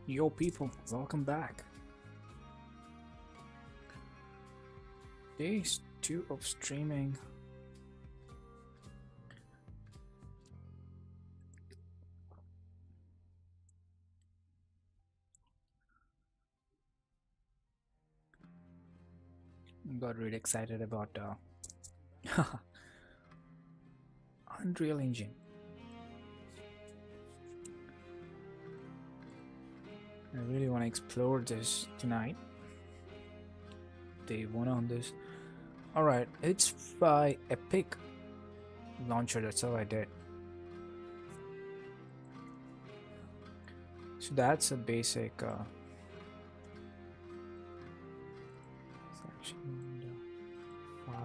Yo, people, welcome back. Days 2 of streaming. Got really excited about Unreal Engine. I really want to explore this tonight. Day 1 on this. Alright, it's by Epic Launcher, that's how I did. So that's a basic section window, file.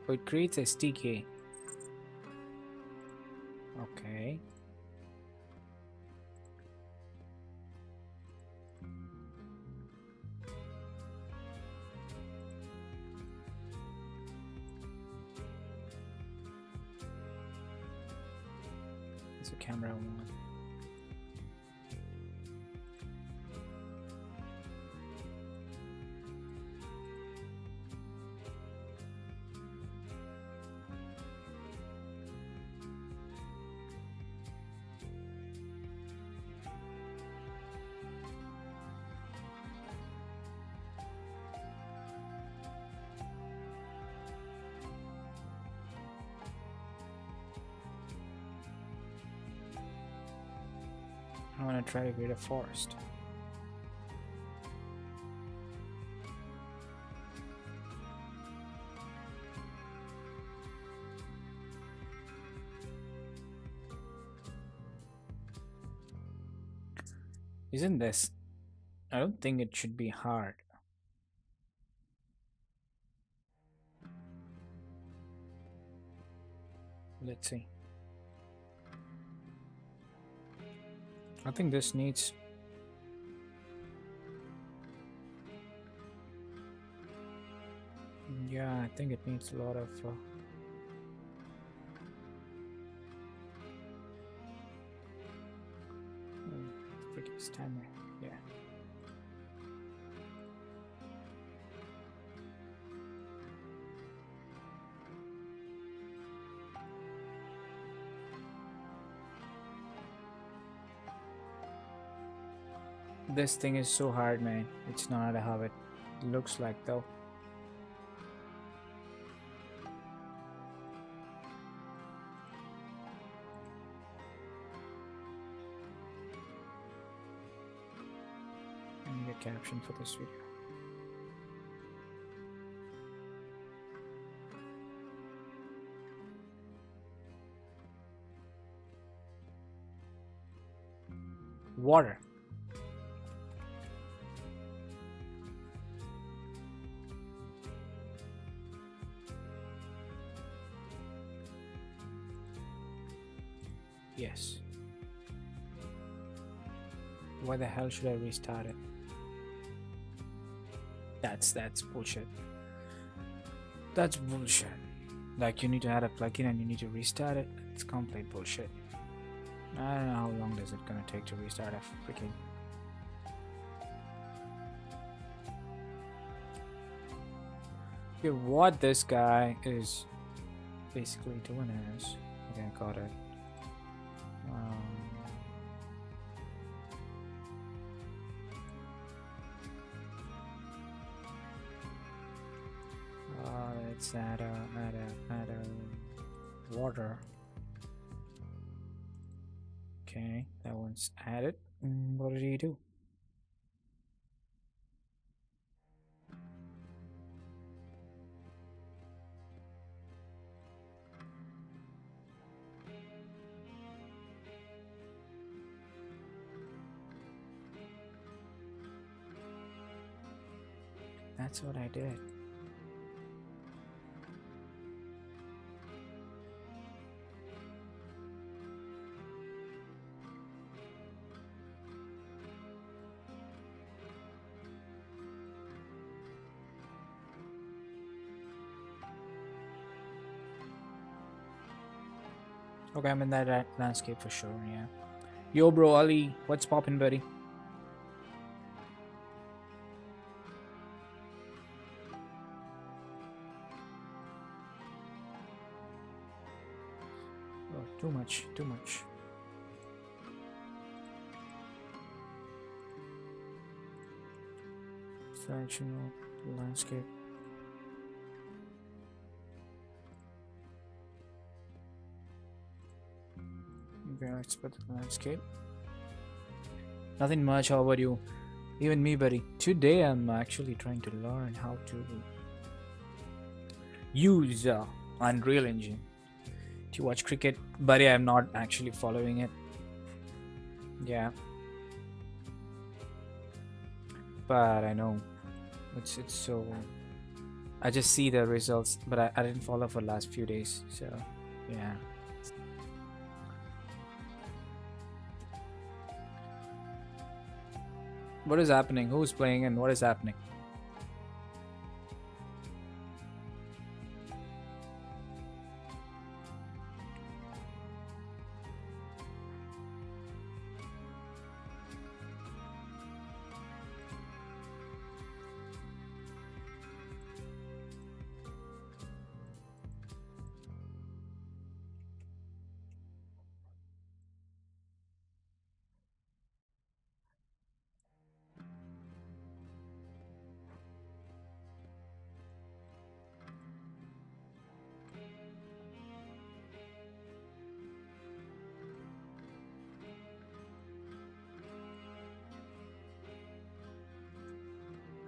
So it creates a SDK. Okay. It's a camera one. I want to try to create a forest. Isn't this? I don't think it should be hard. Let's see. I think this needs. Yeah, I think it needs a lot of. Freaking timer. Yeah. This thing is so hard, man. It's not how it looks like, though. I need a caption for this video. Water. Yes. Why the hell should I restart it? That's bullshit. That's bullshit. Like you need to add a plugin and you need to restart it. It's complete bullshit. I don't know how long does it gonna take to restart a freaking. Okay, what this guy is basically doing is, okay, I got it. Let's add a water. Okay, that one's added. What did he do? That's what I did. Okay, I'm in that landscape for sure, yeah. Yo, bro, Ali, what's poppin', buddy? Oh, too much, too much. Fractional landscape. Okay, let's put the landscape. Nothing much, how about you? Even me, buddy. Today I'm actually trying to learn how to use Unreal Engine to watch cricket. Buddy, I'm not actually following it. Yeah, but I know it's so. I just see the results, but I didn't follow for the last few days. So, yeah. What is happening? Who's playing and what is happening?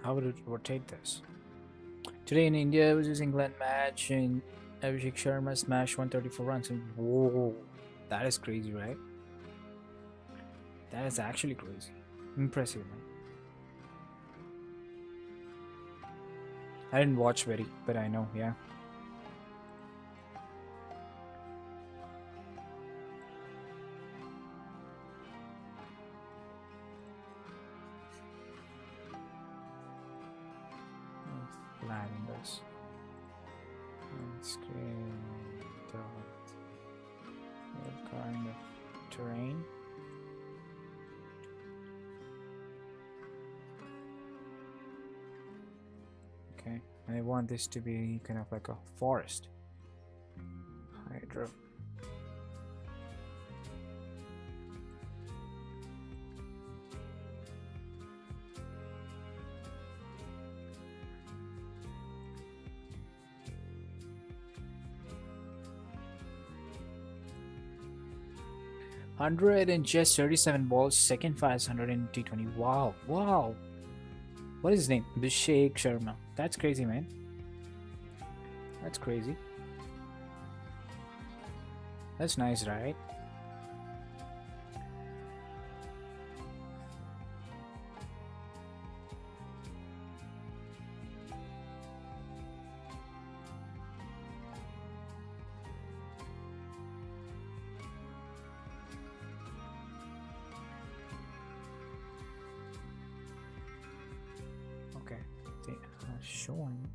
How would it rotate this? Today in India versus England match, and Abhishek Sharma smashed 134 runs. And whoa, that is crazy, right? That is actually crazy. Impressive, man. I didn't watch very, but I know, yeah. Flat in this. Screen what kind of terrain? Okay, I want this to be kind of like a forest. Hydro. 100 and just 37 balls, second fastest 100 in T20. Wow, wow. What is his name? Abhishek Sharma. That's crazy, man. That's crazy. That's nice, right? Okay. They are showing.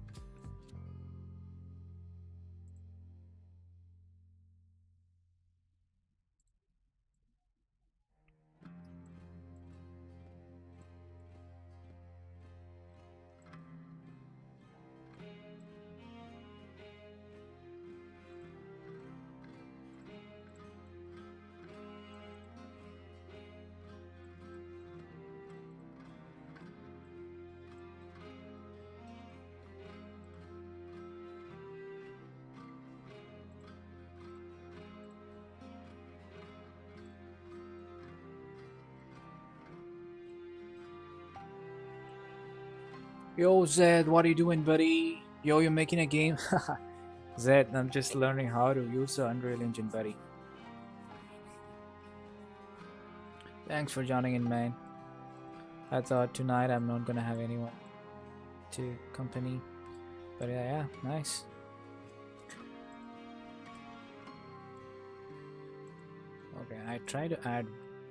Yo, Zed, what are you doing, buddy? Yo, you're making a game? Zed, I'm just learning how to use the Unreal Engine, buddy. Thanks for joining in, man. I thought tonight I'm not gonna have anyone to company. But yeah, nice. Okay, I try to add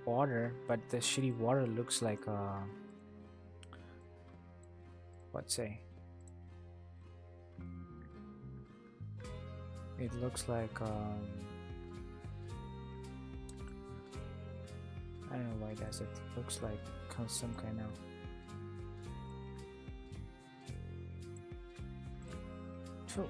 water, but the shitty water looks like let's say it looks like I don't know why does it. Looks like some kind of tools.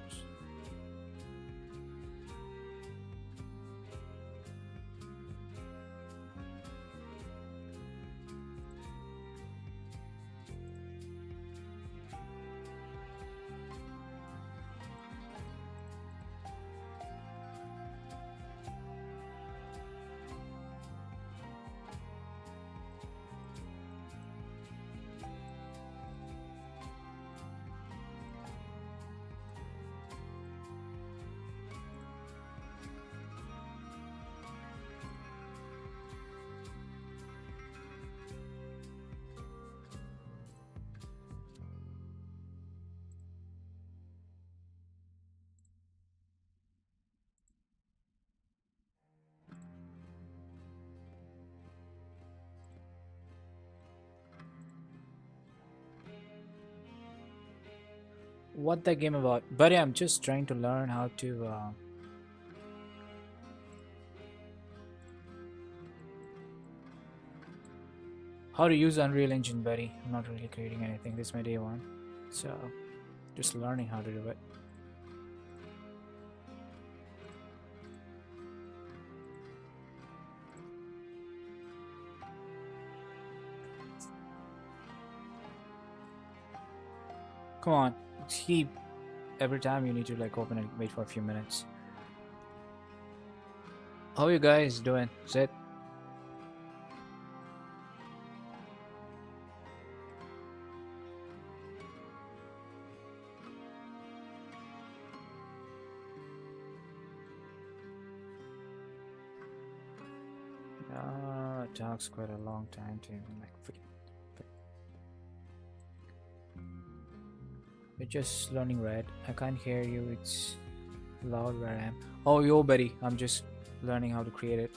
What the game about? Buddy, I'm just trying to learn how to use Unreal Engine, buddy. I'm not really creating anything. This is my day one, so just learning how to do it. Come on, keep every time you need to like open it, wait for a few minutes. How you guys doing? Zed? It talks quite a long time to even like freaking. You're just learning, right? I can't hear you. It's loud where I am. Oh, yo, buddy. I'm just learning how to create it.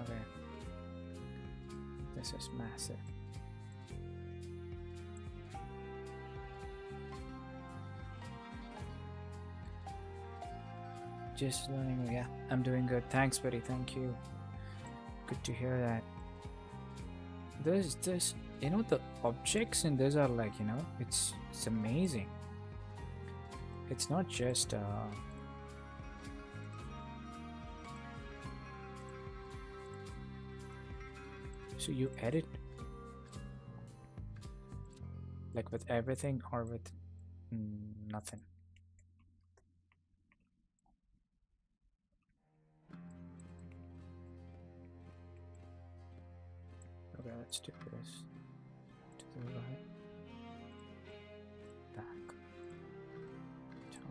Okay. This is massive. Just learning. Yeah, I'm doing good. Thanks, buddy. Thank you. Good to hear that. There's this, the objects in this are like, it's amazing. It's not just so you edit like with everything or with nothing. Okay, let's do this to the right, back, top,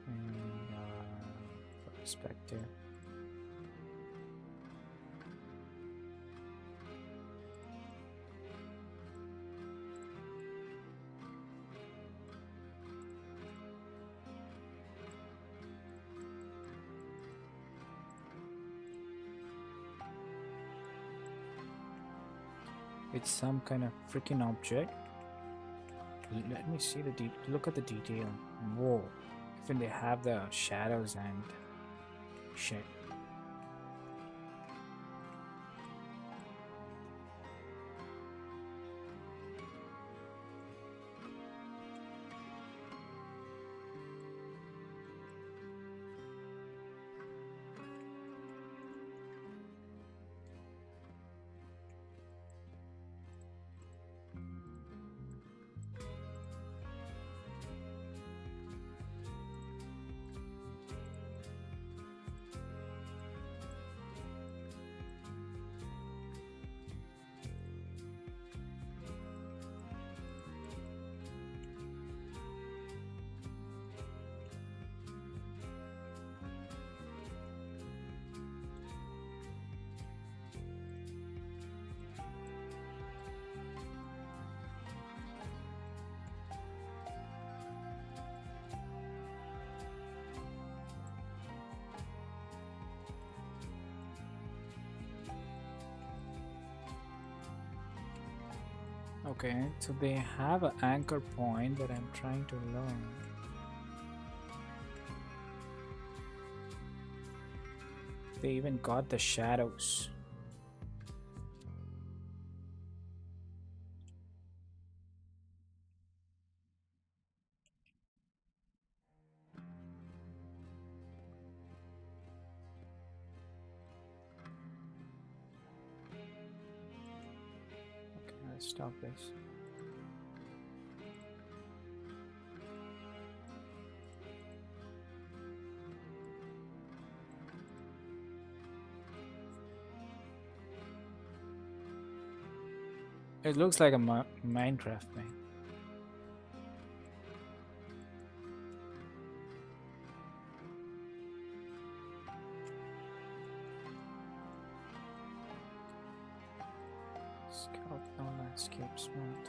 and perspective. It's some kind of freaking object. Let me see the look at the detail. Whoa. Even they have the shadows and shit. Okay, so they have an anchor point that I'm trying to learn. They even got the shadows. Okay, let's stop this. It looks like a Minecraft thing. Scout no landscapes mode.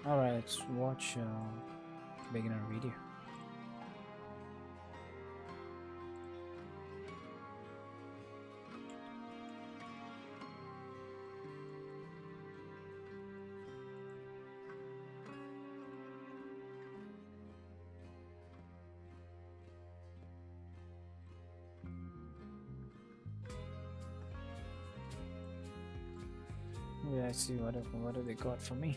Alright, let's watch beginner video. Let's see what do they got for me.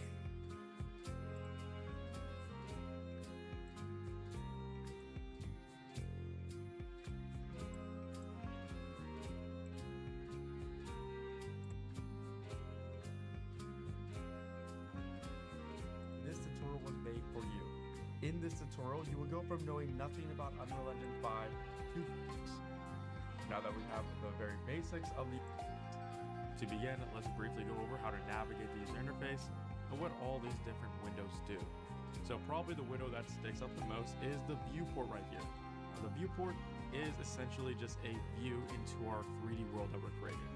This tutorial was made for you. In this tutorial, you will go from knowing nothing about Unreal Engine 5 to now that we have the very basics of the. To begin, let's briefly go over how to navigate the user interface and what all these different windows do. So probably the window that sticks out the most is the viewport right here. Now, the viewport is essentially just a view into our 3D world that we're creating.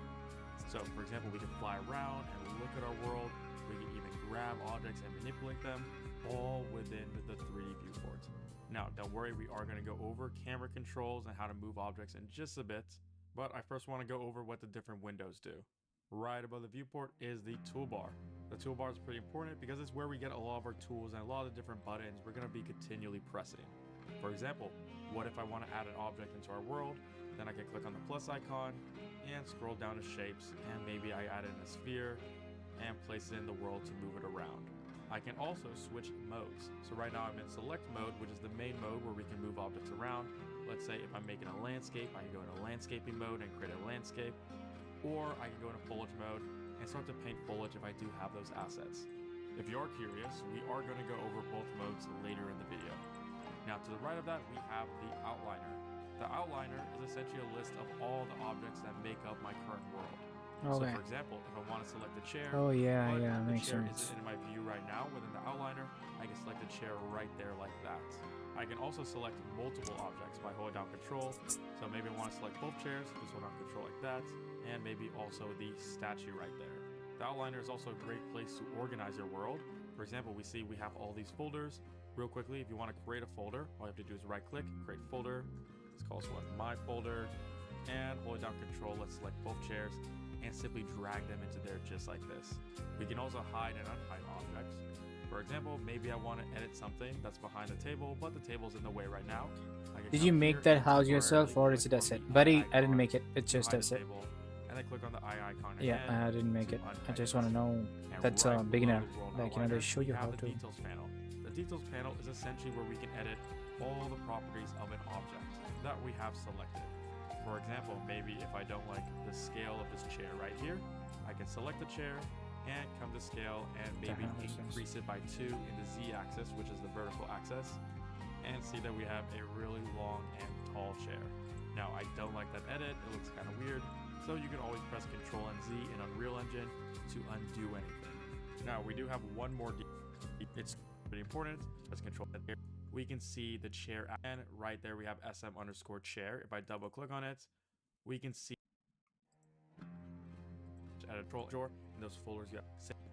So for example, we can fly around and look at our world. We can even grab objects and manipulate them all within the 3D viewport. Now, don't worry, we are going to go over camera controls and how to move objects in just a bit, but I first want to go over what the different windows do. Right above the viewport is the toolbar. The toolbar is pretty important because it's where we get a lot of our tools and a lot of the different buttons we're going to be continually pressing. For example, what if I want to add an object into our world? Then I can click on the plus icon and scroll down to shapes, and maybe I add in a sphere and place it in the world to move it around. I can also switch modes. So right now I'm in select mode, which is the main mode where we can move objects around. Let's say if I'm making a landscape, I can go into landscaping mode and create a landscape. Or I can go into foliage mode and start to paint foliage if I do have those assets. If you are curious, we are going to go over both modes later in the video. Now to the right of that, we have the outliner. The outliner is essentially a list of all the objects that make up my current world. Okay. So for example, if I want to select a chair, Oh yeah, but yeah, the makes chair sense. isn't in my view right now within the outliner, I can select a chair right there like that. I can also select multiple objects by holding down control. So maybe I want to select both chairs, just hold down control like that, and maybe also the statue right there. The outliner is also a great place to organize your world. For example, we see we have all these folders. Real quickly, if you want to create a folder, all you have to do is right click, create folder. Let's call this one my folder, and hold down control, let's select both chairs and simply drag them into there just like this. We can also hide and unhide objects. For example, maybe I want to edit something that's behind the table, but the table's in the way right now. Did you make that house yourself, or is it a set? Buddy, I didn't make it. It's just a set. And then click on the eye icon Yeah, again I didn't make to it. I unhide just it. want to know And that's right a below beginner. the world Like, you know, they outliner, show you we how have to. the details panel. The details panel is essentially where we can edit all the properties of an object that we have selected. For example, maybe if I don't like the scale of this chair right here, I can select the chair and come to scale and maybe increase it by 2 in the z-axis, which is the vertical axis, and see that we have a really long and tall chair. Now, I don't like that edit, it looks kind of weird, so you can always press Ctrl and Z in Unreal Engine to undo anything. Now, we do have one more, it's pretty important, press Ctrl and here. We can see the chair, and right there we have SM_chair. If I double click on it, we can see editorial drawer, and those folders got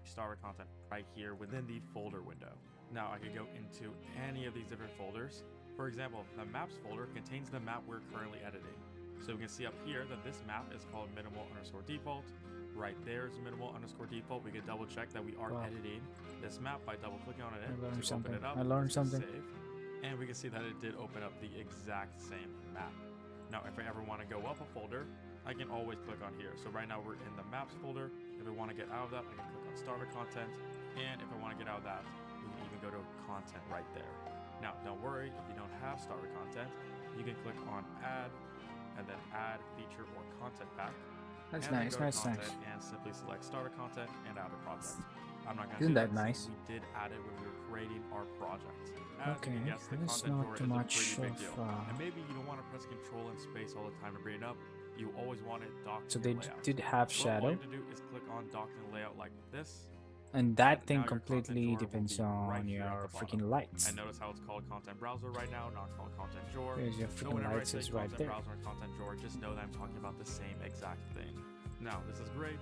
Star content right here within the folder window. Now I could go into any of these different folders. For example, the maps folder contains the map we're currently editing. So we can see up here that this map is called minimal_default. Right there is minimal_default. We can double check that we are Wow. editing this map by double clicking on it I learned to something. open it up. I learned Let's go something. Save. And we can see that it did open up the exact same map. Now, if I ever want to go up a folder, I can always click on here. So right now we're in the maps folder. If I want to get out of that, I can click on starter content. And if I want to get out of that, we can even go to content right there. Now, don't worry, if you don't have starter content, you can click on add and then add feature or content pack. That's and then nice. go to That's nice. content and simply select starter content and add a project. I'm not going to Isn't do that that nice? since we did add it when we were creating our project. As Okay, you can guess, the that's content not drawer too is a much pretty big of. deal. And maybe you don't want to press control and space all the time to bring it up. You always want it docked So to they your layout. did have So all you shadow, have to do is click on docked and layout like this. and that and thing now your content completely drawer will depends be on right here at your the freaking bottom. lights. And notice how it's called content browser right now, not called content drawer. There's your So freaking whenever I lights say is right content there. browser and content drawer, just know that I'm talking about the same exact thing. Now, this is great,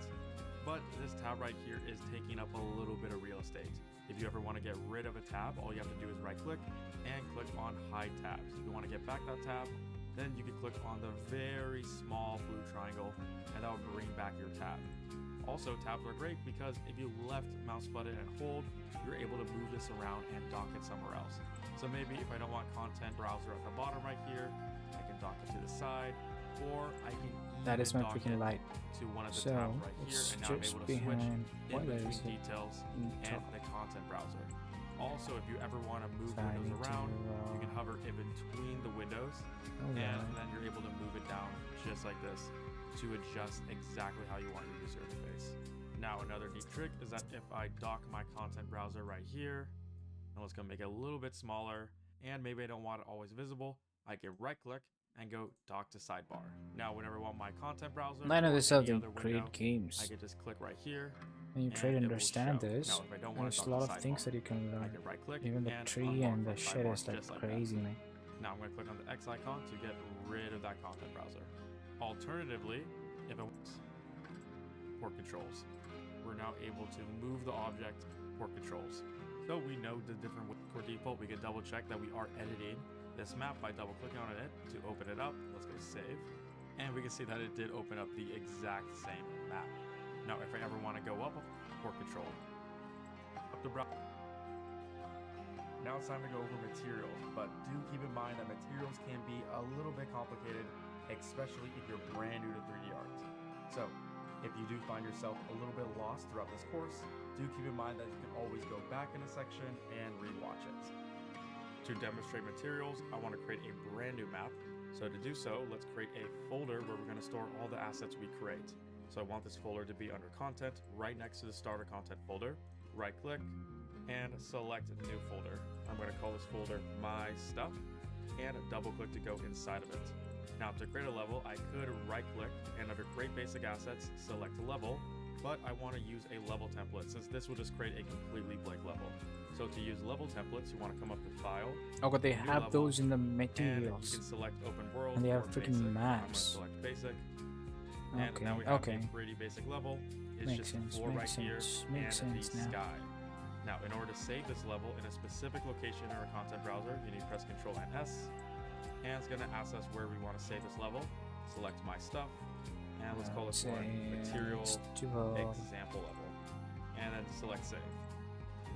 but this tab right here is taking up a little bit of real estate. If you ever want to get rid of a tab, all you have to do is right click and click on hide tabs. If you want to get back that tab, then you can click on the very small blue triangle and that will bring back your tab. Also, tabs are great because if you left mouse button and hold, you're able to move this around and dock it somewhere else. So maybe if I don't want content browser at the bottom right here, I can dock it to the side, or I can That is my dock freaking it light. to one of the So tabs right here, it's and now I'm just able to switch behind. in What between is it? details Mm, and top. the content browser. Also, if you ever want to move So I windows need to, around, you can hover in between the windows, oh, and wow. then you're able to move it down just like this to adjust exactly how you want your user interface. Now, another neat trick is that if I dock my content browser right here, and let's go make it a little bit smaller, and maybe I don't want it always visible, I can right click and go dock to sidebar. Now, whenever I want my content browser, I know or this is how any they other create window, I games. can just click right here. When you try to and it will understand show. this, Now, if I don't want there's to a dock lot to of things sidebar, that you can I learn. can right click Even the and tree unlock and my the shit sidebar is like just that. crazy, man. Now I'm going to click on the X icon to get rid of that content browser. Alternatively, if it wants port controls, we're now able to move the object port controls. So we know the different core default. We can double check that we are editing this map by double clicking on it to open it up. Let's go save. And we can see that it did open up the exact same map. Now, if I ever want to go up a port control, up the browser. Now it's time to go over materials, but do keep in mind that materials can be a little bit complicated, especially if you're brand new to 3D art. So, if you do find yourself a little bit lost throughout this course, do keep in mind that you can always go back in a section and rewatch it. To demonstrate materials, I want to create a brand new map. So to do so, let's create a folder where we're going to store all the assets we create. So I want this folder to be under content, right next to the starter content folder. Right click and select new folder. I'm going to call this folder my stuff and double click to go inside of it. Now to create a level, I could right click and under create basic assets, select a level, but I want to use a level template since this will just create a completely blank level. So to use level templates, you want to come up to file, Oh, but they new have level, those in the and you materials. can select open world And they have or freaking basic. I'm going to maps. select basic. And Okay, now we have okay. a pretty basic level. It's Makes just sense, floor right makes here sense, and makes the sense now. sky. Now, in order to save this level in a specific location in our content browser, you need to press Ctrl and S. And it's going to ask us where we want to save this level. Select my stuff. And let's call this one material example level. And then select save.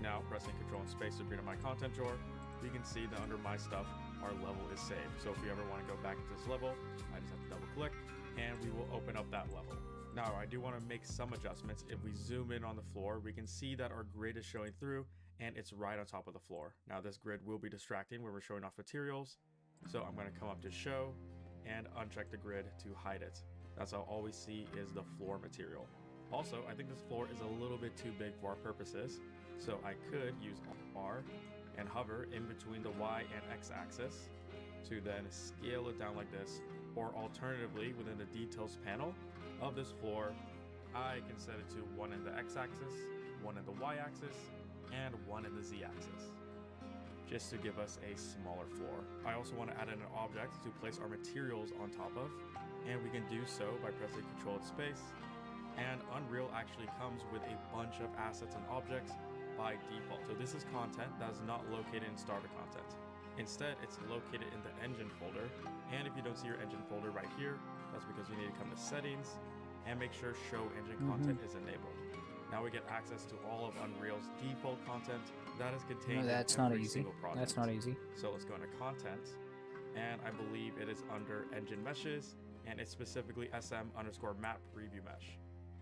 Now, pressing Ctrl and space to bring up my content drawer, we can see that under my stuff, our level is saved. So if we ever want to go back into this level, I just have to double click and we will open up that level. Now, I do want to make some adjustments. If we zoom in on the floor, we can see that our grid is showing through and it's right on top of the floor. Now, this grid will be distracting when we're showing off materials. So I'm going to come up to show and uncheck the grid to hide it. That's how all we see is the floor material. Also, I think this floor is a little bit too big for our purposes. So I could use R and hover in between the Y and X axis to then scale it down like this. Or alternatively, within the details panel of this floor, I can set it to one in the X axis, one in the Y axis, and one in the Z axis, just to give us a smaller floor. I also want to add in an object to place our materials on top of, and we can do so by pressing Ctrl and space. And Unreal actually comes with a bunch of assets and objects by default. So this is content that is not located in starter content. Instead, it's located in the engine folder. And if you don't see your engine folder right here, that's because you need to come to settings and make sure show engine content is enabled. Now we get access to all of Unreal's default content that is contained No, that's in not every easy. single project. That's not easy. So let's go into content, and I believe it is under engine meshes, and it's specifically SM_map preview mesh.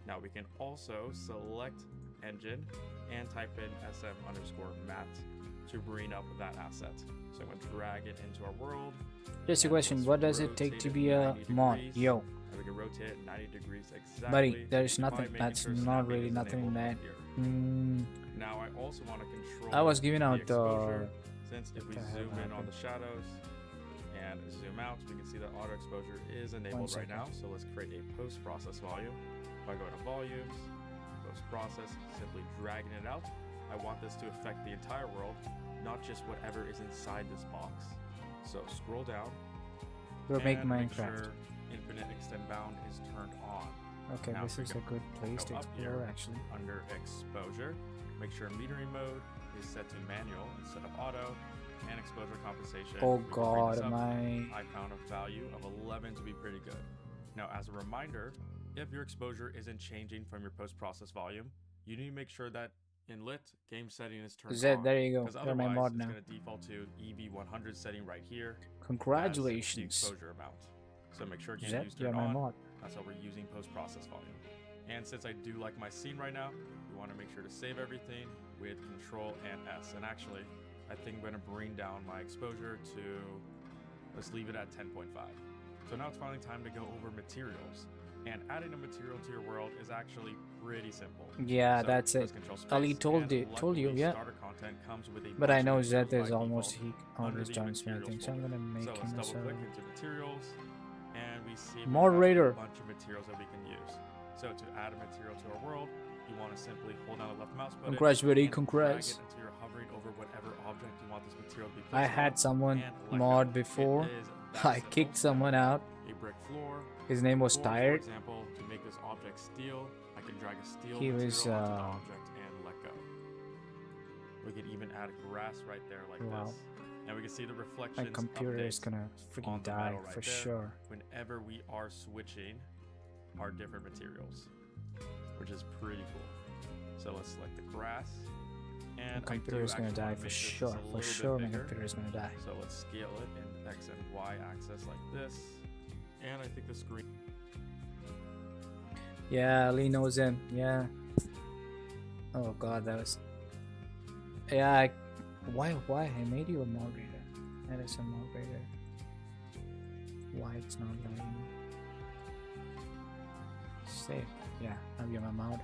Now we can also select engine and type in SM_mat to bring up that asset. So I'm going to drag it into our world. Just a and question, let's what does it take rotate to it be a 90 mod? degrees, Yo, and we can rotate it 90 degrees exactly. buddy, there's by nothing, making that's sure not snapping really is nothing in enabled that. right here. Now I also want to control I was giving the out exposure, since if we the hell zoom in on happened? the shadows and zoom out, we can see that auto exposure is enabled right now. So let's create a post-process volume by going to volumes, post-process, simply dragging it out. I want this to affect the entire world, not just whatever is inside this box. So scroll down We'll and make make Minecraft. sure infinite extend bound is turned on. Okay, Now this we is a can good place to go up explore here. actually. Under exposure, make sure metering mode is set to manual instead of auto, and exposure compensation. Oh we can bring this god, up. my... I found a value of 11 to be pretty good. Now, as a reminder, if your exposure isn't changing from your post-process volume, you need to make sure that in lit game setting is turned Zed, on. there you go. Because You're my otherwise, mod it's now. going to default to EV100 setting right here as the Congratulations. exposure amount. So make sure game Zed, use you're turned my on. mod. That's how we're using post-process volume. And since I do like my scene right now, we want to make sure to save everything with Control and S. And actually, I think I'm going to bring down my exposure to, let's leave it at 10.5. So now it's finally time to go over materials. And adding a material to your world is actually pretty simple. Yeah, So that's press it. Control Ali space, told and you, luckily, yeah. starter content comes with a But I bunch of know materials Zed is by almost, default he under always the done materials something, so I'm folder. gonna make So him let's a double server. click into materials, and we see we have Moderator. a bunch of materials that we can use. So to add a material to our world, you want to simply hold down the left mouse button. Congrats, buddy, and congrats. drag it until you're hovering over whatever object you want this material to be I placed had on, someone and let mod go. It before. is that I simple. kicked someone out. A brick floor. His name was Or, Tired. For example, to make this object steel, I can drag a steel He material was, onto the object and let go. We could even add grass right there like Wow. this. And we can see the My reflections computer is updates gonna on freaking the die metal right for there. sure. whenever we are switching our different materials, which is pretty cool. So let's select the grass. My And computer is gonna actually die wanna for make this just sure. a For little bit sure, my bigger. computer is gonna die. So let's scale it in X and Y axis like this. And I think the screen. Yeah, Lee knows him. Yeah. Oh god, that was. Yeah. Why? I made you a moderator. That is a moderator. Why it's not letting me? Save. Yeah, now you're my mod.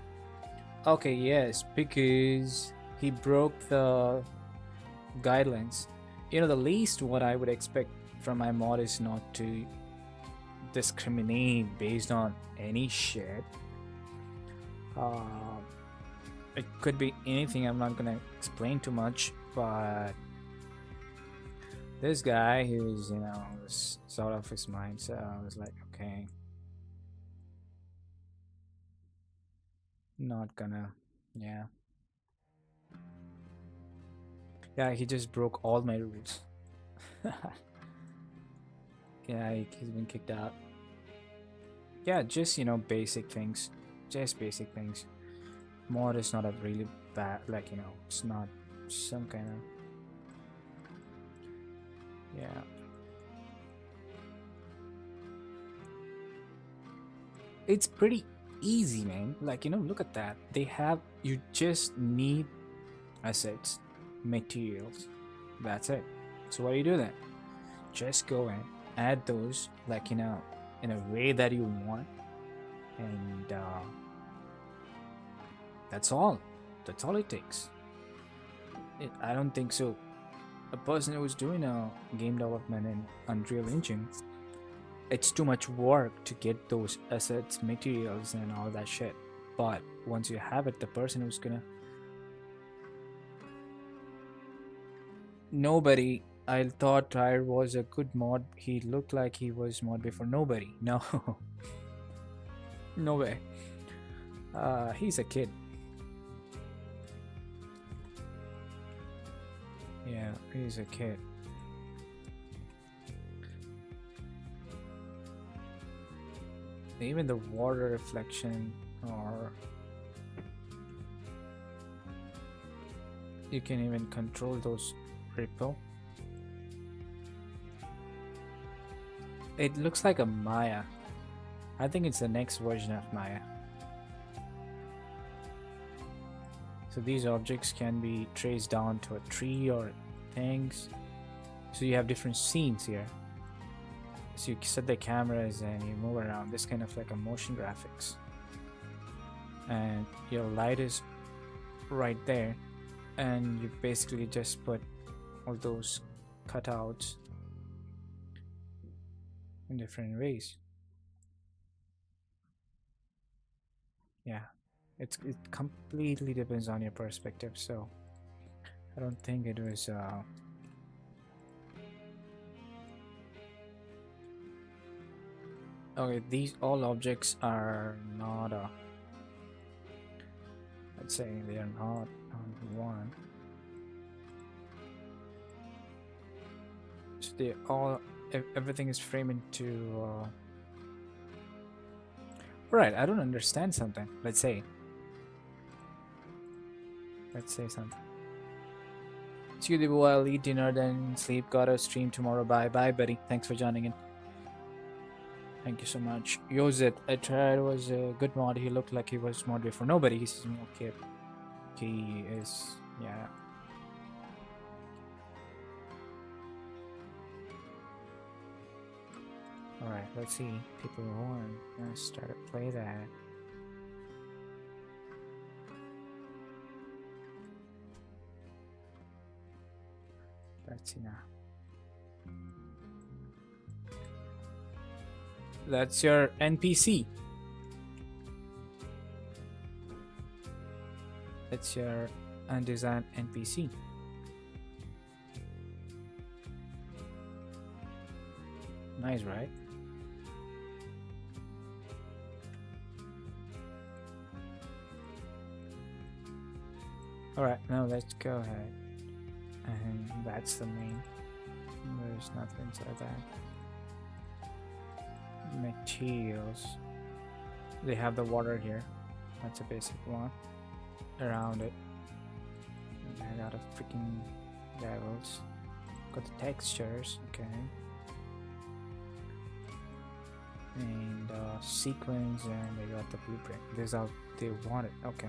Okay, yes, because he broke the guidelines. You know, the least what I would expect from my mod is not to discriminate based on any shit. It could be anything. I'm not gonna explain too much, but this guy, he was, was sort of his mind. So I was like, okay, not gonna, yeah. Yeah, he just broke all my rules. Yeah, he's been kicked out. Yeah, just basic things. Just basic things. Mod is not a really bad, it's not some kind of, yeah. It's pretty easy, man. Look at that. You just need assets, materials. That's it. So what do you do then? Just go and add those, in a way that you want, and that's all. That's all it takes. I don't think so. A person who's doing a game development in Unreal Engine, it's too much work to get those assets, materials, and all that shit. But once you have it, the person who's gonna... Nobody... I thought Tyre was a good mod. He looked like he was mod before. Nobody. No. No way. He's a kid. Yeah, he's a kid. even the water reflection, or you can even control those ripple. It looks like a Maya. I think it's the next version of Maya. So these objects can be traced down to a tree or things. So you have different scenes here. So you set the cameras and you move around. This kind of like a motion graphics. And your light is right there. And you basically just put all those cutouts in different ways. Yeah, it completely depends on your perspective. So I don't think it was okay. These all objects are not let's say they are not on one. So they all everything is framed into right. I don't understand something. Let's say something. See you, Dibu. I'll eat dinner, then sleep. Gotta stream tomorrow. Bye, bye, buddy. Thanks for joining in. Thank you so much. Yozit, I tried. Was a good mod. He looked like he was mod before. Nobody. He's a new kid. He is, yeah. All right. Let's see. People warn. Let's start to play that. Let's see now. That's your NPC. That's your undesigned NPC. Nice, right? Alright, now let's go ahead. And that's the main. There's nothing inside that. Materials. They have the water here. That's a basic one. Around it. And I got a freaking levels. Got the textures, okay. And sequence, and they got the blueprint. This is how they want it, okay.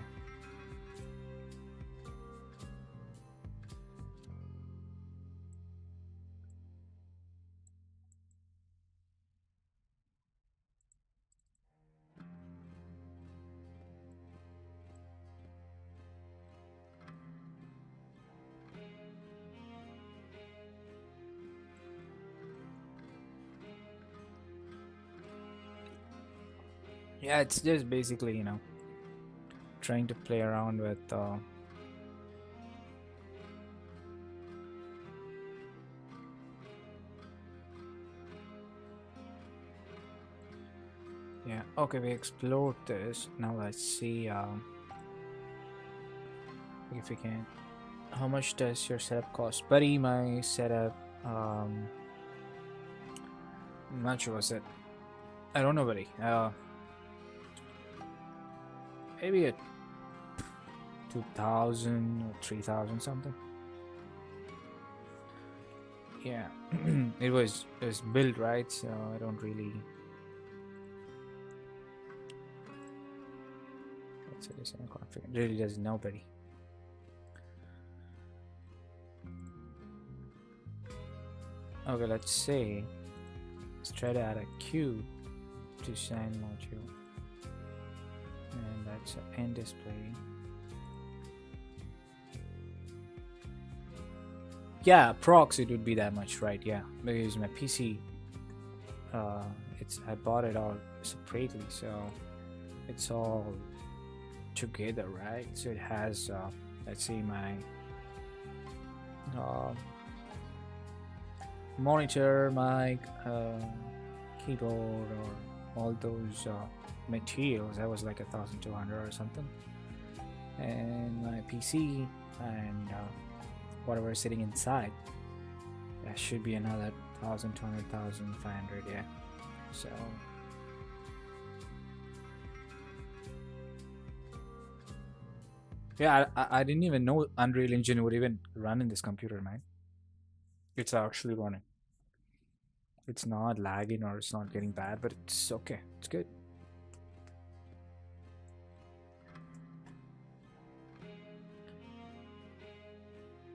Yeah, it's just basically, you know, trying to play around with yeah, okay, we explored this. Now let's see if we can. How much does your setup cost? Buddy, my setup how much was it? I don't know, buddy. Maybe a 2,000 or 3,000 something. Yeah, it was built right, so I don't really. Let's say this config really doesn't know, buddy. Okay, let's say let's try to add a cube to sign module. And that's an end display. Yeah, prox it would be that much, right? Yeah, because my PC, I bought it all separately, so it's all together, right? So it has, let's see, my monitor, mic, keyboard, or all those materials. That was like 1,200 or something, and my PC and whatever is sitting inside, that should be another 1,200, 1,500. Yeah, so Yeah, I didn't even know Unreal Engine would even run in this computer, man. It's actually running. It's not lagging or it's not getting bad, but it's okay. It's good.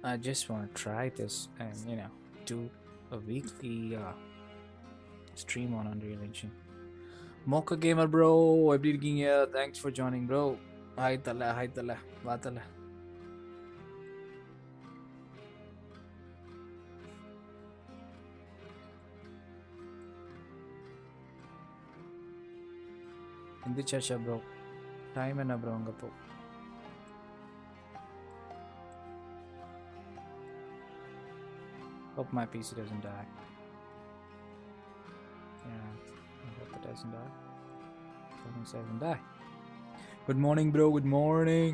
I just want to try this and, do a weekly stream on Unreal Engine. Mocha Gamer bro, எப்படி இருக்கீங்க? Thanks for joining bro. Hi tala, hi tala, va tala. எந்திரிச்சாச்சா bro? Time என்ன bro அங்க போ? Hope my PC doesn't die. Yeah, I hope it doesn't die. It doesn't die. Good morning, bro. Good morning.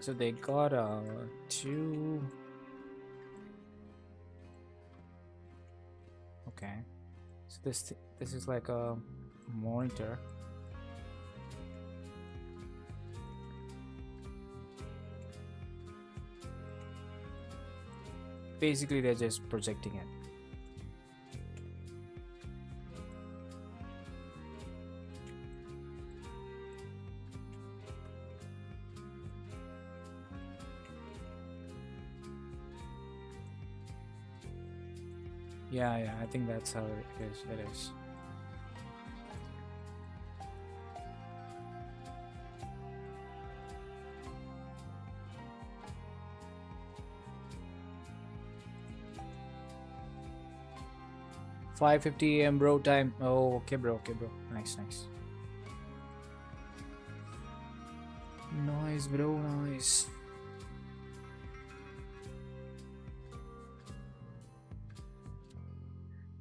So they got two. Okay. So this is like a monitor. Basically, they're just projecting it. Yeah, I think that's how it is. It is. $5:50 a.m. bro time. Oh, okay, bro. Okay, bro. Nice. Nice, bro. Nice.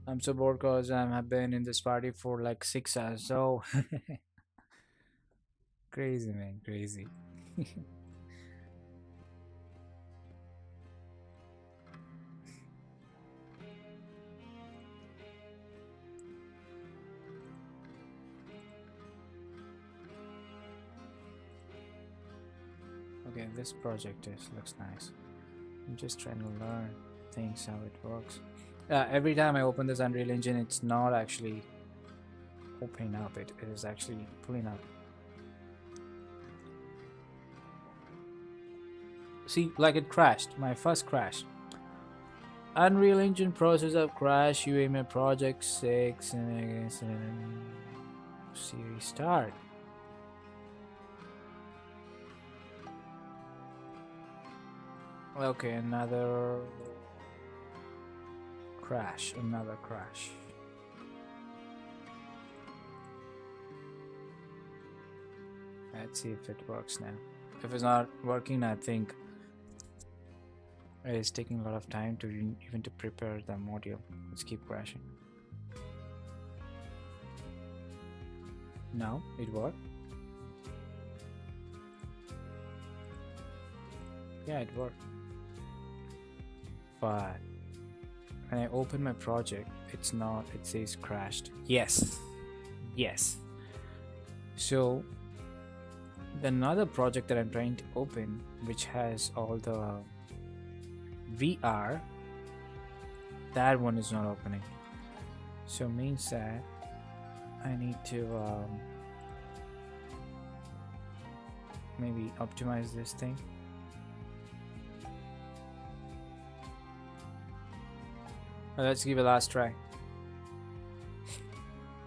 I'm so bored because I've been in this party for like 6 hours. So crazy, man. Crazy. Okay, this project looks nice. I'm just trying to learn things how it works. Every time I open this Unreal Engine, it's not actually opening up. It is actually pulling up. See, like it crashed. My first crash. Unreal Engine processor crash. UAMA project 6 and series start. Okay, another crash. Let's see if it works now. If it's not working, I think it's taking a lot of time to even to prepare the module. Let's keep crashing. Now it worked. Yeah, it worked. But when I open my project, it's not. It says crashed. Yes. So another project that I'm trying to open, which has all the VR, that one is not opening. So means that I need to maybe optimize this thing. Let's give a last try.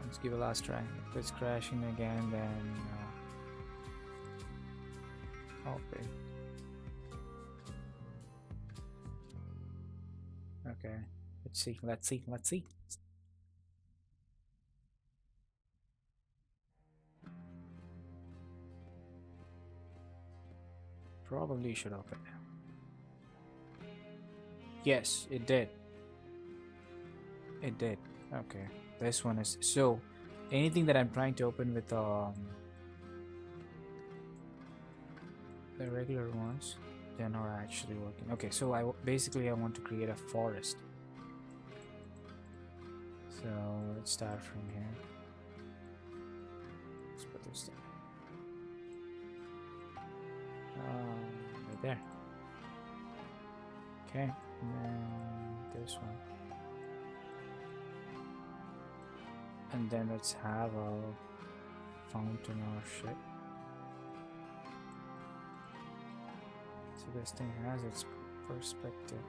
If it's crashing again, then open. Okay, let's see. Probably should open now. Yes, it did. Okay, this one is so anything that I'm trying to open with the regular ones, they're not actually working. Okay, so basically I want to create a forest. So So let's start from here. Let's put this there. Right there. Okay, and then this one. And then let's have a fountain or shit. So this thing has its perspective.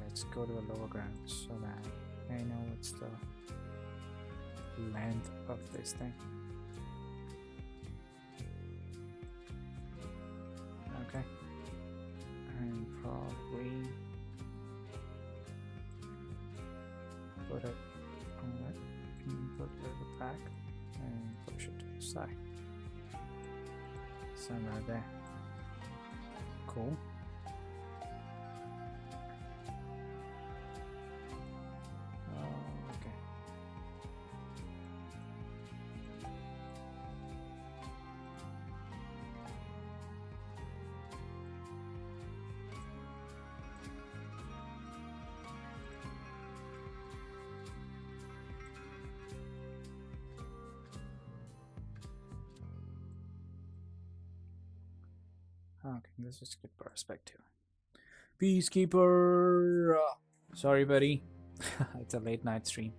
Let's go to the lower ground so that I know what's the length of this thing. Okay. And probably put it on that, and put it back and push it to the side. Somewhere there. Cool. Okay, this is good perspective. Peacekeeper! Sorry, buddy. It's a late night stream.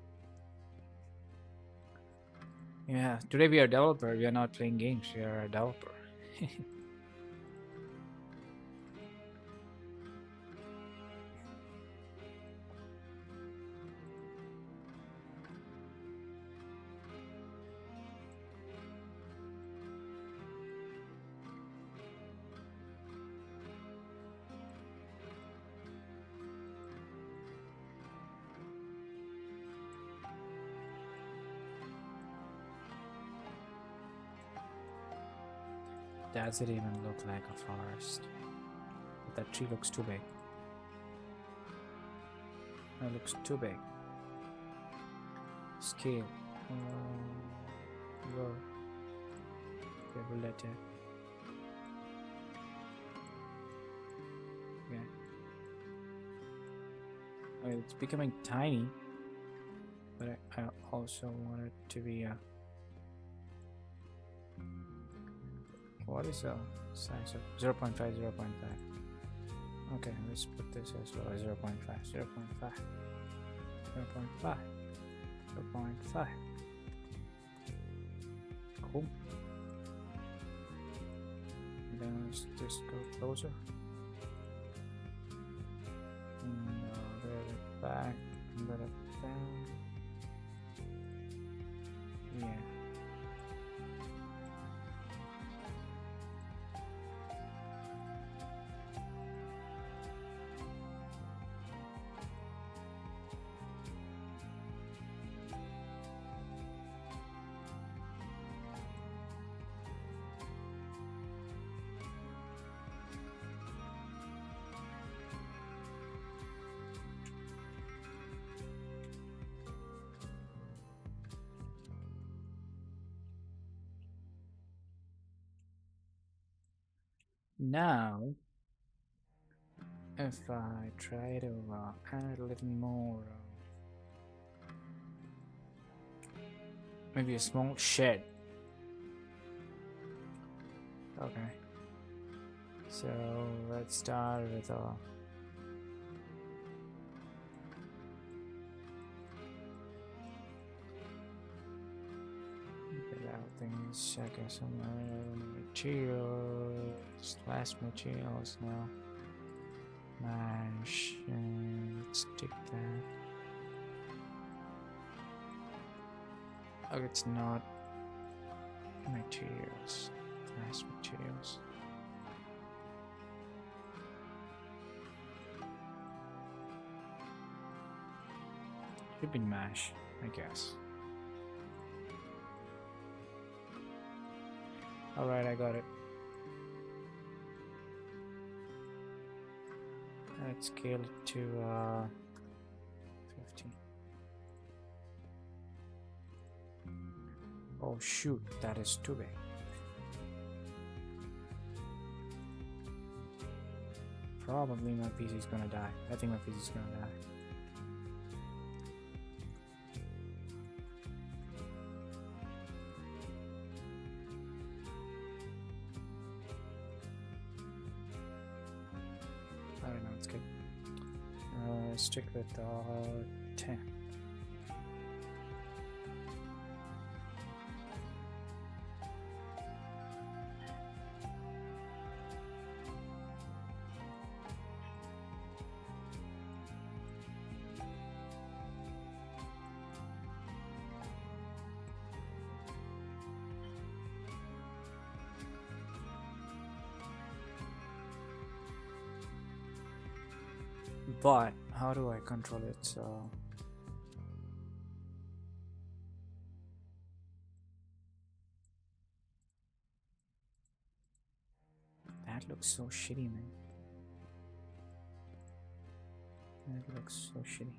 Yeah, today we are a developer. We are not playing games. We are a developer. Does it even look like a forest? That tree looks too big. It looks too big. Scale. Whoa. Okay, we'll let it. Okay. Okay, it's becoming tiny, but I also want it to be a. What is the size of 0.5, 0.5? Okay, let's put this as well as 0.5, 0.5, 0.5, 0.5. Cool. And then let's just go closer. And get it back, get it down. Yeah. Now, if I try to add a little more, maybe a small shed. Okay. So let's start with a. Things check some materials, last materials now. Mash, and let's take that. Oh, it's not materials, last materials. Should be mash, I guess. Alright, I got it. Let's scale it to 15. Oh shoot, that is too big. Probably my PC is gonna die. I think my PC is gonna die. I don't know, it's good. Stick with 10. But how do I control it? So that looks so shitty, man. That looks so shitty.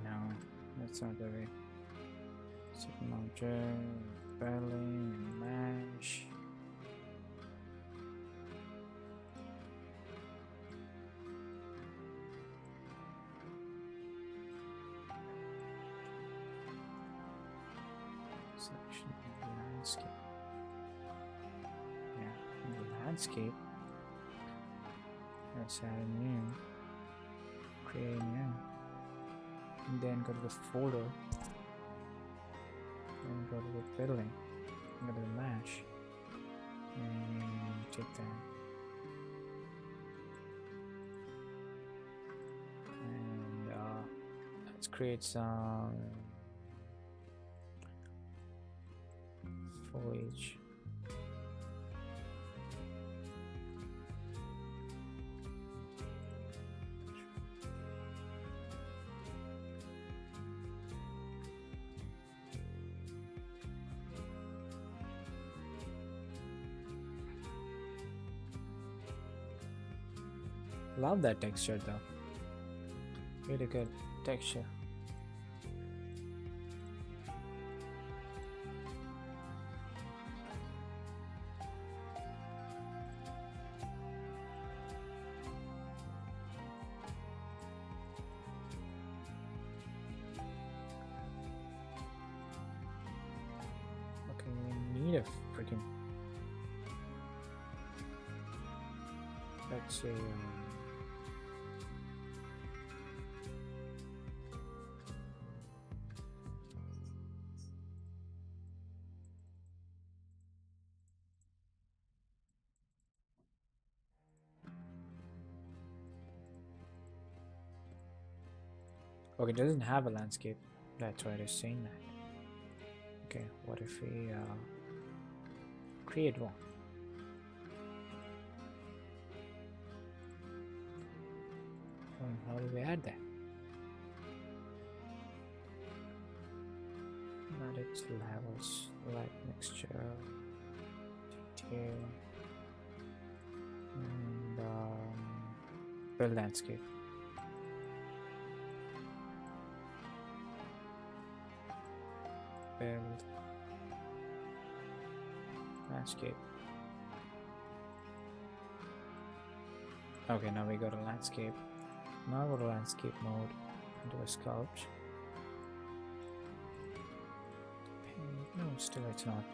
No, that's not the way. Second launcher, belly, mash. Section of landscape. Yeah, in the landscape. Let's add a new. Create a new. And then go to the folder. And go to the building. Go to the mesh. And take that. And let's create some foliage. Love that texture though. Really good texture. Okay, we need a freaking. Let's say. Okay, it doesn't have a landscape. That's why it is saying that. Okay, what if we create one? How do we add that? Add it to levels, light mixture, detail, and build landscape. Build landscape. Okay, now we go to landscape. Now go to landscape mode, into a sculpt. No, still it's not.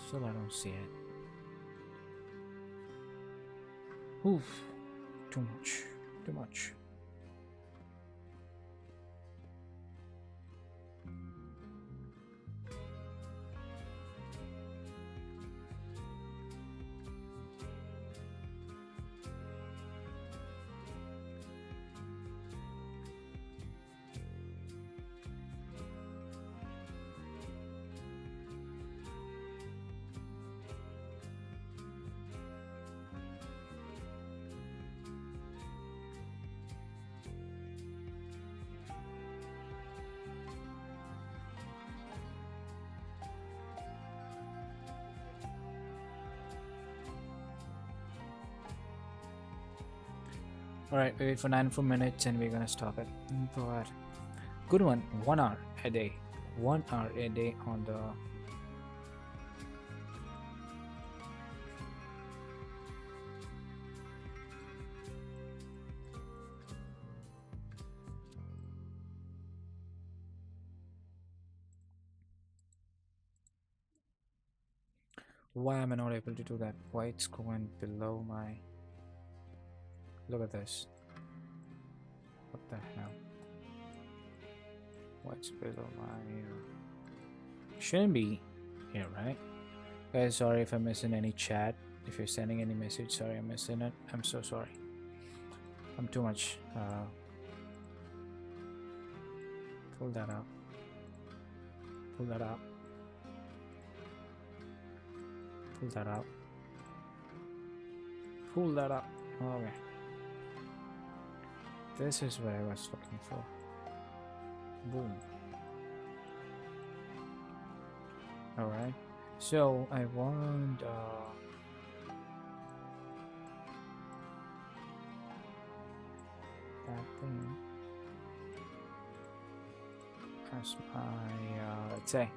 Still I don't see it. Oof, too much, too much. Alright, wait for 9 minutes and we're gonna stop it. But good one. 1 hour a day. 1 hour a day on the. Why am I not able to do that? Why it's going below my. Look at this. What the hell? What's below my. Shouldn't be here, right? Guys, sorry if I'm missing any chat. If you're sending any message, sorry I'm missing it. I'm so sorry. I'm too much. Pull that up. Pull that up. Pull that up. Pull that up. Okay. This is what I was looking for. Boom. Alright. So I want that thing as my let's say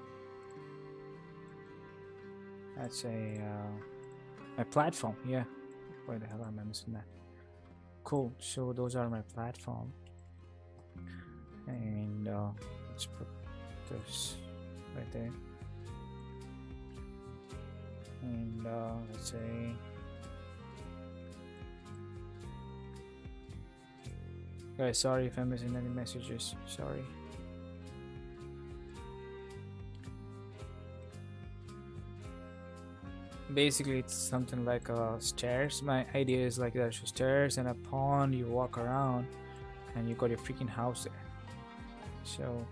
that's a my platform. Yeah. Where the hell am I missing that? Cool. So those are my platform, and let's put this right there. And let's say guys, sorry if I'm missing any messages. Sorry. Basically, it's something like stairs. My idea is like there's stairs and a pond. You walk around, and you got your freaking house there. So,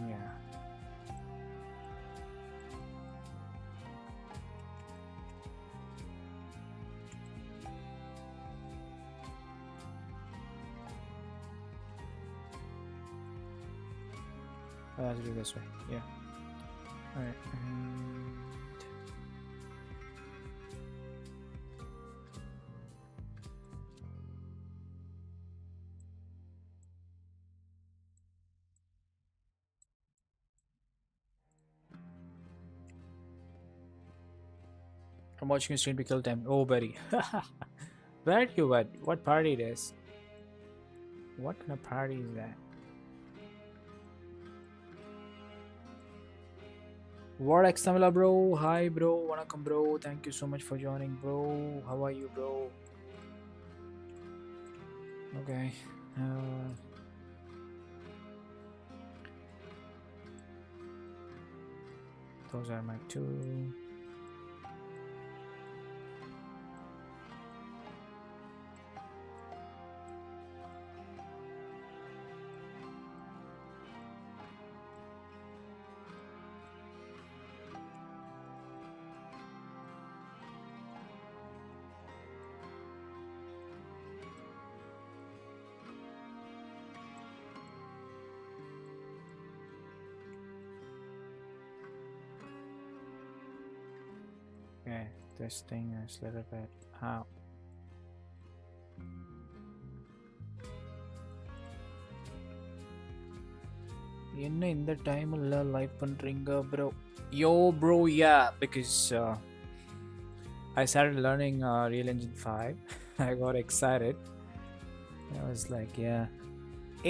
yeah. Let's do it this way. Yeah. All right. I'm watching a stream to kill time. Oh, buddy. Where are you at? What party it is? What kind of party is that? What Examila, bro? Hi, bro. Vanakkam, bro. Thank you so much for joining, bro. How are you, bro? Okay. Those are my two. Okay, this thing is a little bit out. என்ன இந்த டைம்ல live பண்றீங்க bro? Yo bro, yeah, because I started learning Real Engine 5. I got excited. I was like, yeah.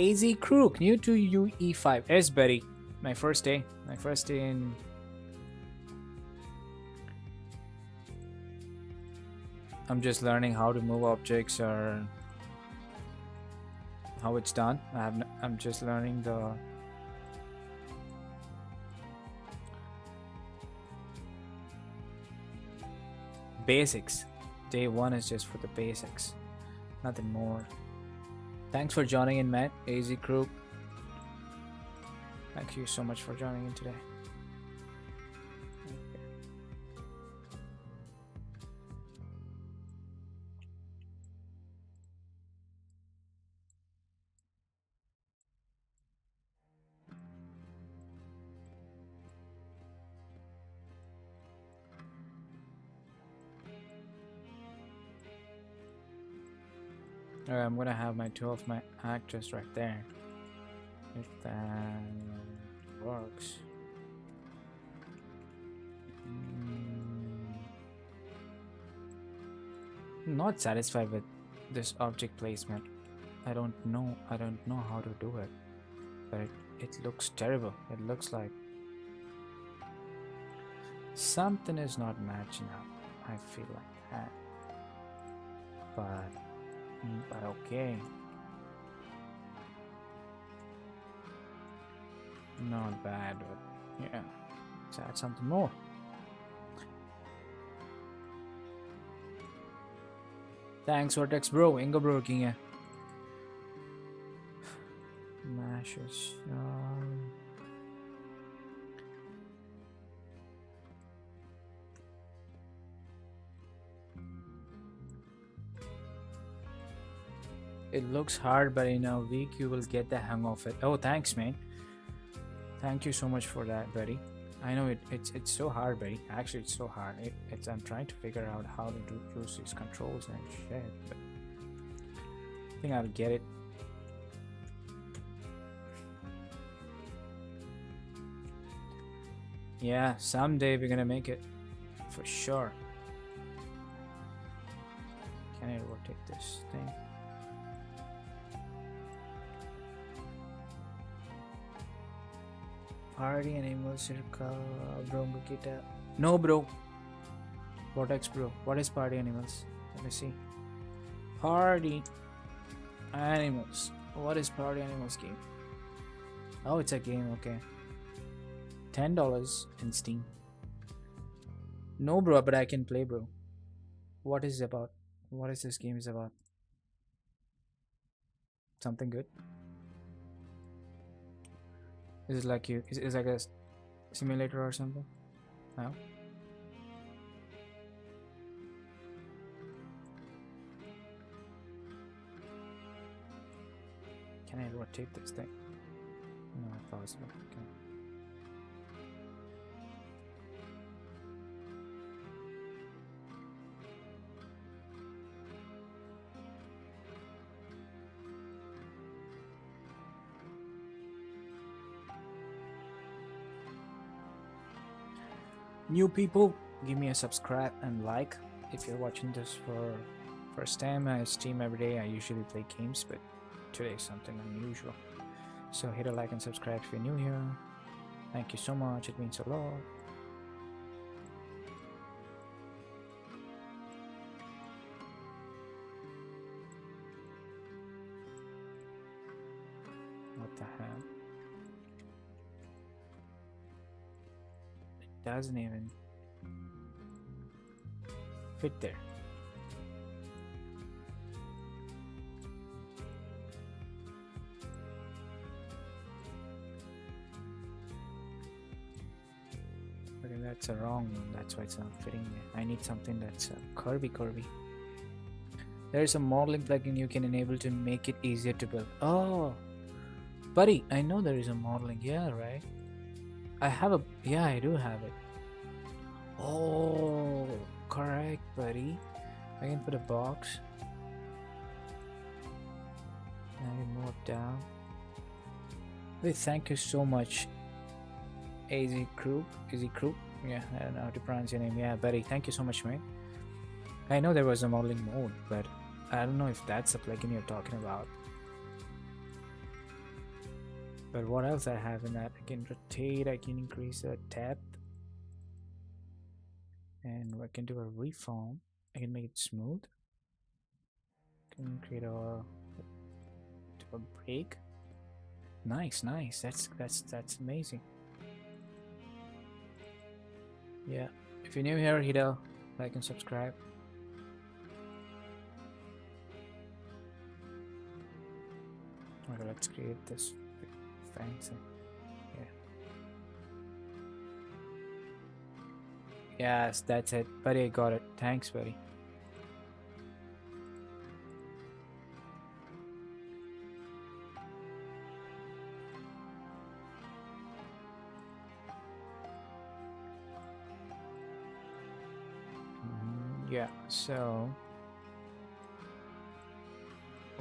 AZ Crook, new to UE5. Yes, buddy. My first day. My first day in. I'm just learning how to move objects or how it's done. I'm just learning the basics. Day one is just for the basics, nothing more. Thanks for joining in, Matt. AZ Crew. Thank you so much for joining in today. I'm gonna have my two of my actors right there. If that works. Not satisfied with this object placement. I don't know. I don't know how to do it, but it looks terrible. It looks like something is not matching up. I feel like that, but okay. Not bad, but yeah. Let's add something more. Thanks, Vortex Bro. Inga Bro King. Mashes. It looks hard, but in a week you will get the hang of it. Oh, thanks, man. Thank you so much for that, buddy. I know it's so hard, buddy. Actually, it's so hard. I'm trying to figure out how to use these controls and shit, but I think I'll get it. Yeah, someday we're gonna make it, for sure. Can I rotate this thing? Party animal circa bro kita. No, bro. Vortex bro. What is party animals? Let me see. Party animals. What is party animals game? Oh, it's a game. Okay. $10 in Steam. No, bro, but I can play, bro. What is it about? What is this game is about? Something good? Is it like you? Is it like a simulator or something? No. Can I rotate this thing? No, possible. Okay. New people, give me a subscribe and like if you're watching this for first time. I stream every day. I usually play games, but today is something unusual. So hit a like and subscribe if you're new here. Thank you so much. It means a lot. What the hell? It doesn't even fit there. Okay, that's a wrong one. That's why it's not fitting there. I need something that's curvy. There's a modeling plugin you can enable to make it easier to build. Oh, buddy, I know there is a modeling. Yeah, right. I have a. Yeah, I do have it. Oh, correct, buddy. I can put a box. I can move down. Hey, thank you so much, Easy Crew. Yeah, I don't know how to pronounce your name. Yeah, buddy, thank you so much, man. I know there was a modeling mode, but I don't know if that's the plugin you're talking about. But what else I have in that? I can rotate, I can increase the depth, and I can do a reform. I can make it smooth. I can create a break. Nice. That's amazing. Yeah. If you're new here, hit a like and subscribe. Okay, let's create this fancy. Yeah. Yes, that's it. Buddy, I got it. Thanks, buddy. Yeah, so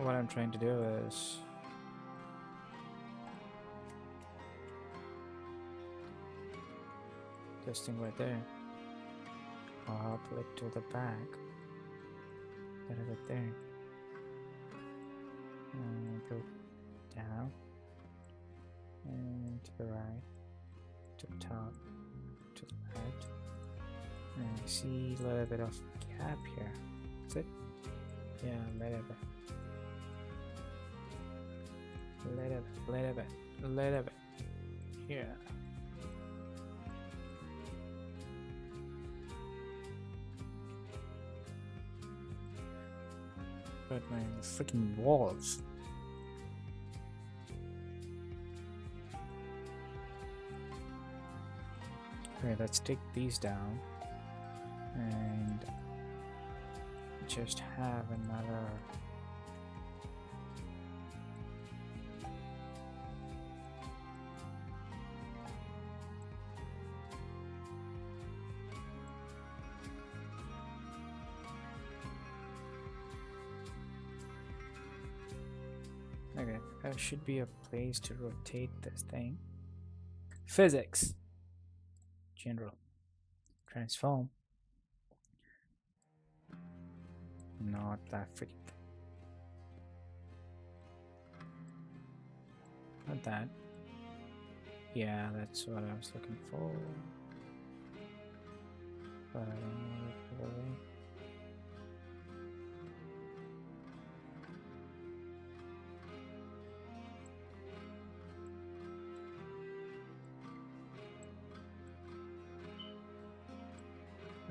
what I'm trying to do is this thing right there. I'll pull it to the back. Put it right there. And go down. And to the right. To the top. To the left. And I see a little bit of gap here. That's it? Yeah, a little bit. A little bit. Here. But my freaking walls. Okay, let's take these down and just have another okay, there should be a place to rotate this thing. Physics. General. Transform. Not that freaking thing. Not that. Yeah, that's what I was looking for. But I don't know if it will.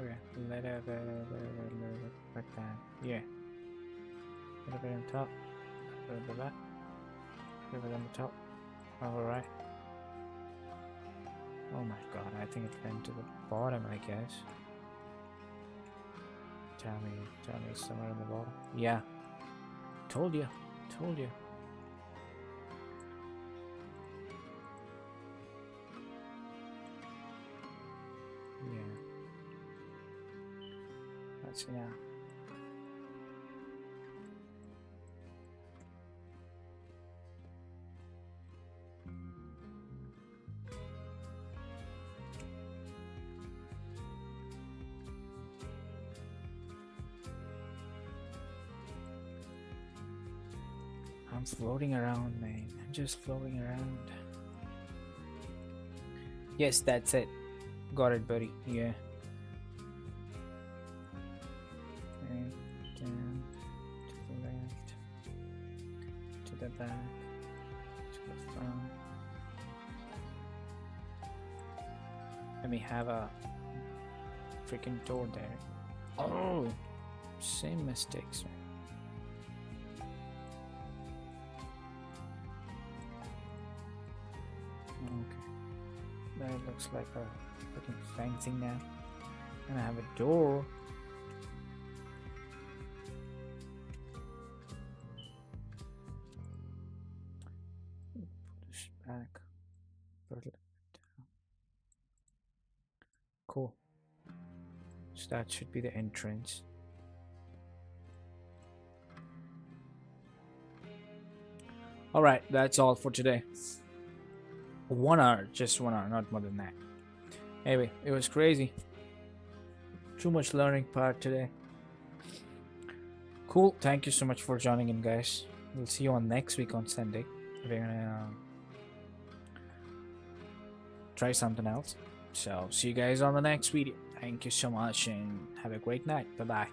Okay, little bit like that. Yeah. A little bit on top. A little bit back. A little bit on the top. Alright. Oh my god, I think it went to the bottom, I guess. Tell me it's somewhere in the bottom. Yeah. Told you. Yeah. Let's see now. I'm floating around, man. I'm just floating around. Yes, that's it. Got it, buddy. Yeah. Okay, down to the left, to the back, to the front. Let me have a freaking door there. Oh, same mistakes, man. Okay, that looks like a freaking fang thing now. And I have a door. Push back. Put it down. Cool. So that should be the entrance. Alright, that's all for today. 1 hour, just 1 hour, not more than that. Anyway, it was crazy. Too much learning part today. Cool, thank you so much for joining in, guys. We'll see you on next week on Sunday. We're gonna try something else. So, see you guys on the next video. Thank you so much and have a great night. Bye-bye.